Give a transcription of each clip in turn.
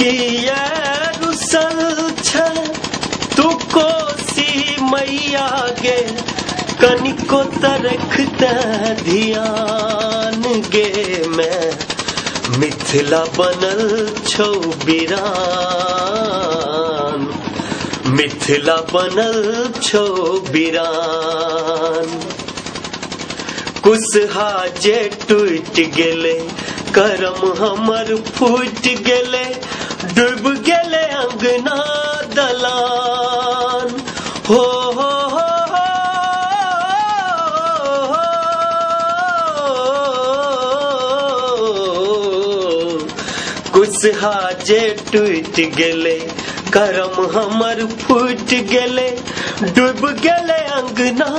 किए रुसल छ तू कोसी मैया गे कनिको तरखते ध्यान गे मैं मिथिला बनल छौ बिरान मिथिला बनल छौ बिरान कुसहा जे टूट गेले करम हमर फूट गेले डूब गेले अंगना दलान हो कुसहा जे टूट गेले करम हमर फूट गेले डूब गेले अंगना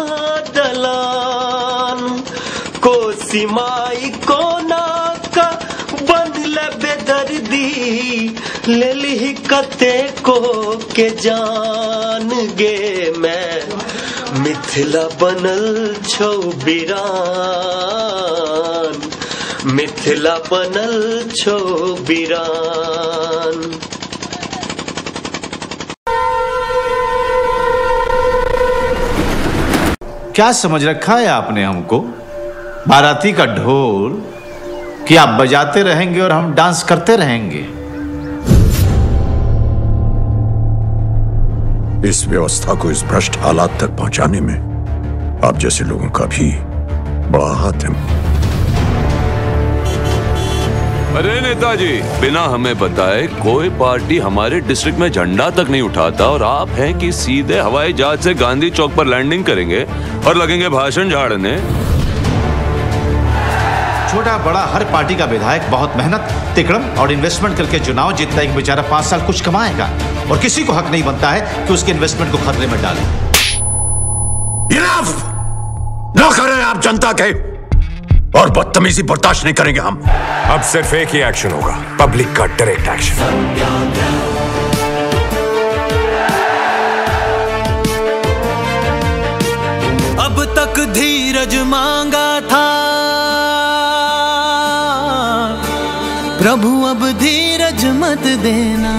दलान कोसी माई कोना का बंधले बेदर्दी लेली कते को के जान गे मैं मिथिला बनल छौ बिरान मिथिला बनल छौ बिरान। क्या समझ रखा है आपने हमको बाराती का ढोल कि आप बजाते रहेंगे और हम डांस करते रहेंगे? इस व्यवस्था को इस भ्रष्ट हालात तक पहुंचाने में आप जैसे लोगों का भी बड़ा हाथ है। अरे नेताजी, बिना हमें बताए कोई पार्टी हमारे डिस्ट्रिक्ट में झंडा तक नहीं उठाता और आप हैं कि सीधे हवाई जहाज से गांधी चौक पर लैंडिंग करेंगे और लगेंगे भाषण झाड़ने। छोटा बड़ा हर पार्टी का विधायक बहुत मेहनत तिकड़म और इन्वेस्टमेंट करके चुनाव जीतता है। एक बेचारा 5 साल कुछ कमाएगा और किसी को हक नहीं बनता है कि उसके इन्वेस्टमेंट को खतरे में डाले। इनफ! नौकर हैं आप जनता के और बदतमीजी बर्दाश्त नहीं करेंगे हम। अब सिर्फ एक ही एक्शन होगा, पब्लिक का डायरेक्ट एक्शन। अब तक धीरज मांगा था प्रभु अब धीरज मत देना,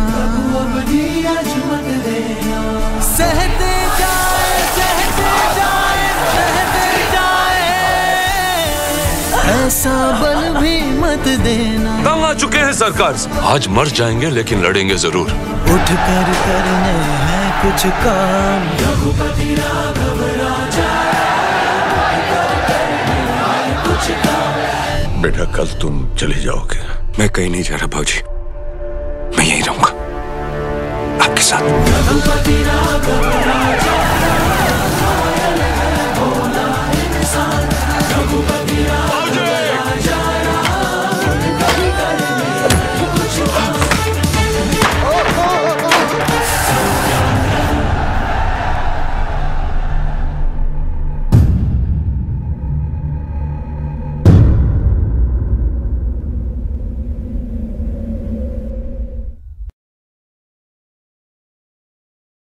प्रभु अब धीरज मत देना। सहते जाए सहते जाए सहते जाए ऐसा बल भी मत देना। तंग आ चुके हैं सरकार से, आज मर जाएंगे लेकिन लड़ेंगे जरूर। उठ कर करने हैं कुछ काम, रघुपति राघव राजा कुछ काम। बेटा कल तुम चले जाओगे? मैं कहीं नहीं जा रहा भाऊजी, मैं यहीं रहूंगा आपके साथ। रघुपति राघव राजा